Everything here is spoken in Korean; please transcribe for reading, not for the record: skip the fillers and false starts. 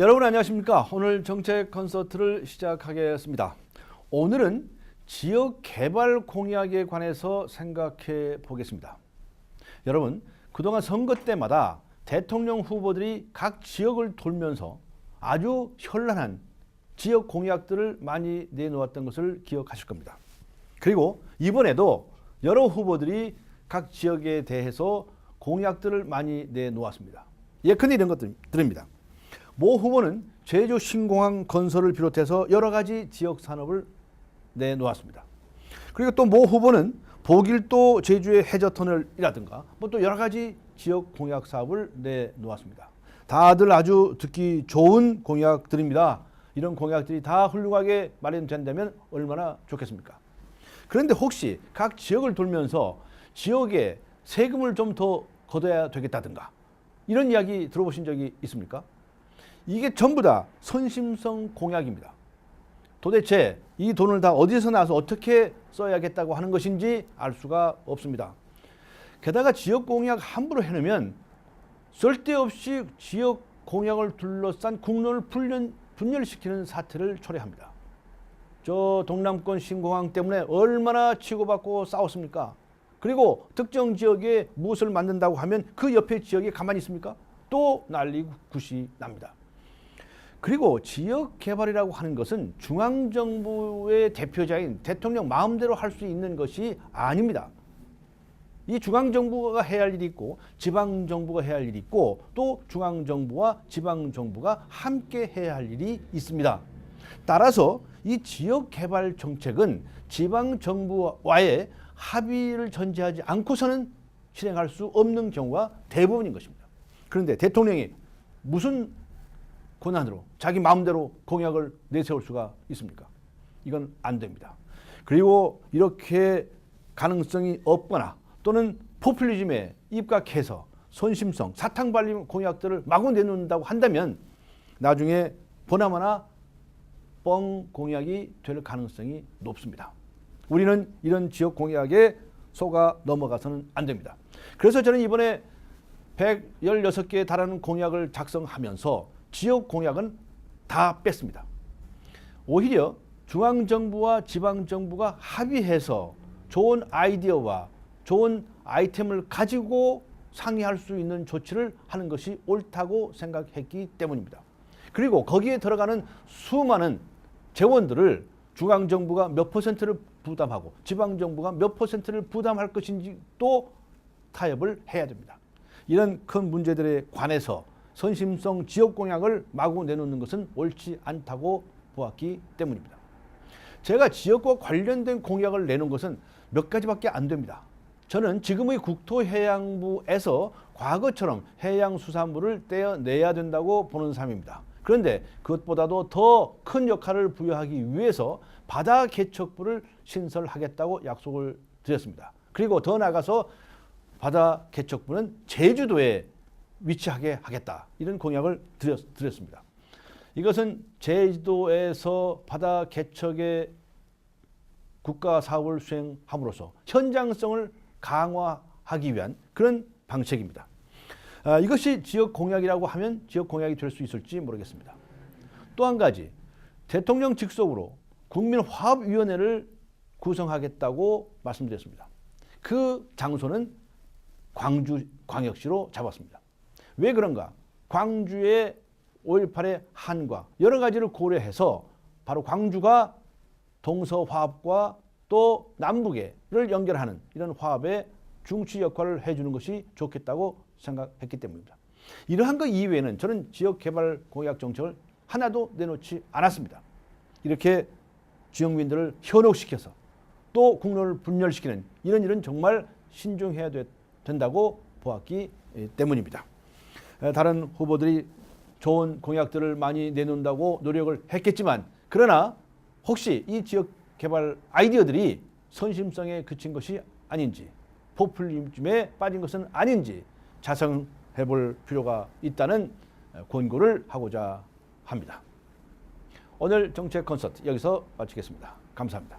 여러분 안녕하십니까? 오늘 정책 콘서트를 시작하겠습니다. 오늘은 지역 개발 공약에 관해서 생각해 보겠습니다. 여러분, 그동안 선거 때마다 대통령 후보들이 각 지역을 돌면서 아주 현란한 지역 공약들을 많이 내놓았던 것을 기억하실 겁니다. 그리고 이번에도 여러 후보들이 각 지역에 대해서 공약들을 많이 내놓았습니다. 예컨대 이런 것들입니다. 모 후보는 제주 신공항 건설을 비롯해서 여러 가지 지역 산업을 내놓았습니다. 그리고 또 모 후보는 보길도 제주의 해저터널이라든가 또 여러 가지 지역 공약 사업을 내놓았습니다. 다들 아주 듣기 좋은 공약들입니다. 이런 공약들이 다 훌륭하게 마련된다면 얼마나 좋겠습니까? 그런데 혹시 각 지역을 돌면서 지역에 세금을 좀 더 걷어야 되겠다든가 이런 이야기 들어보신 적이 있습니까? 이게 전부 다 선심성 공약입니다. 도대체 이 돈을 다 어디서 나서 어떻게 써야겠다고 하는 것인지 알 수가 없습니다. 게다가 지역 공약 함부로 해놓으면 쓸데없이 지역 공약을 둘러싼 국론을 분열시키는 사태를 초래합니다. 저 동남권 신공항 때문에 얼마나 치고받고 싸웠습니까? 그리고 특정 지역에 무엇을 만든다고 하면 그 옆에 지역이 가만히 있습니까? 또 난리고 굿이 납니다. 그리고 지역 개발이라고 하는 것은 중앙정부의 대표자인 대통령 마음대로 할 수 있는 것이 아닙니다. 이 중앙정부가 해야 할 일이 있고 지방정부가 해야 할 일이 있고 또 중앙정부와 지방정부가 함께 해야 할 일이 있습니다. 따라서 이 지역개발 정책은 지방정부와의 합의를 전제하지 않고서는 실행할 수 없는 경우가 대부분인 것입니다. 그런데 대통령이 무슨 권한으로 자기 마음대로 공약을 내세울 수가 있습니까? 이건 안 됩니다. 그리고 이렇게 가능성이 없거나 또는 포퓰리즘에 입각해서 선심성, 사탕발림 공약들을 마구 내놓는다고 한다면 나중에 보나마나 뻥 공약이 될 가능성이 높습니다. 우리는 이런 지역 공약에 속아 넘어가서는 안 됩니다. 그래서 저는 이번에 116개에 달하는 공약을 작성하면서 지역 공약은 다 뺐습니다. 오히려 중앙정부와 지방정부가 합의해서 좋은 아이디어와 좋은 아이템을 가지고 상의할 수 있는 조치를 하는 것이 옳다고 생각했기 때문입니다. 그리고 거기에 들어가는 수많은 재원들을 중앙정부가 몇 퍼센트를 부담하고 지방정부가 몇 퍼센트를 부담할 것인지 또 타협을 해야 됩니다. 이런 큰 문제들에 관해서 선심성 지역 공약을 마구 내놓는 것은 옳지 않다고 보았기 때문입니다. 제가 지역과 관련된 공약을 내놓은 것은 몇 가지밖에 안 됩니다. 저는 지금의 국토해양부에서 과거처럼 해양수산물을 떼어내야 된다고 보는 사람입니다. 그런데 그것보다도 더 큰 역할을 부여하기 위해서 바다개척부를 신설하겠다고 약속을 드렸습니다. 그리고 더 나아가서 바다개척부는 제주도에 위치하게 하겠다. 이런 공약을 드렸습니다. 이것은 제주도에서 바다 개척의 국가 사업을 수행함으로써 현장성을 강화하기 위한 그런 방책입니다. 이것이 지역 공약이라고 하면 지역 공약이 될 수 있을지 모르겠습니다. 또 한 가지, 대통령 직속으로 국민화합위원회를 구성하겠다고 말씀드렸습니다. 그 장소는 광주광역시로 잡았습니다. 왜 그런가? 광주의 5.18의 한과 여러 가지를 고려해서 바로 광주가 동서화합과 또 남북을 연결하는 이런 화합의 중추 역할을 해주는 것이 좋겠다고 생각했기 때문입니다. 이러한 것 이외에는 저는 지역개발 공약 정책을 하나도 내놓지 않았습니다. 이렇게 지역민들을 현혹시켜서 또 국론을 분열시키는 이런 일은 정말 신중해야 된다고 보았기 때문입니다. 다른 후보들이 좋은 공약들을 많이 내놓는다고 노력을 했겠지만 그러나 혹시 이 지역개발 아이디어들이 선심성에 그친 것이 아닌지 포퓰리즘에 빠진 것은 아닌지 자성해 볼 필요가 있다는 권고를 하고자 합니다. 오늘 정책 콘서트 여기서 마치겠습니다. 감사합니다.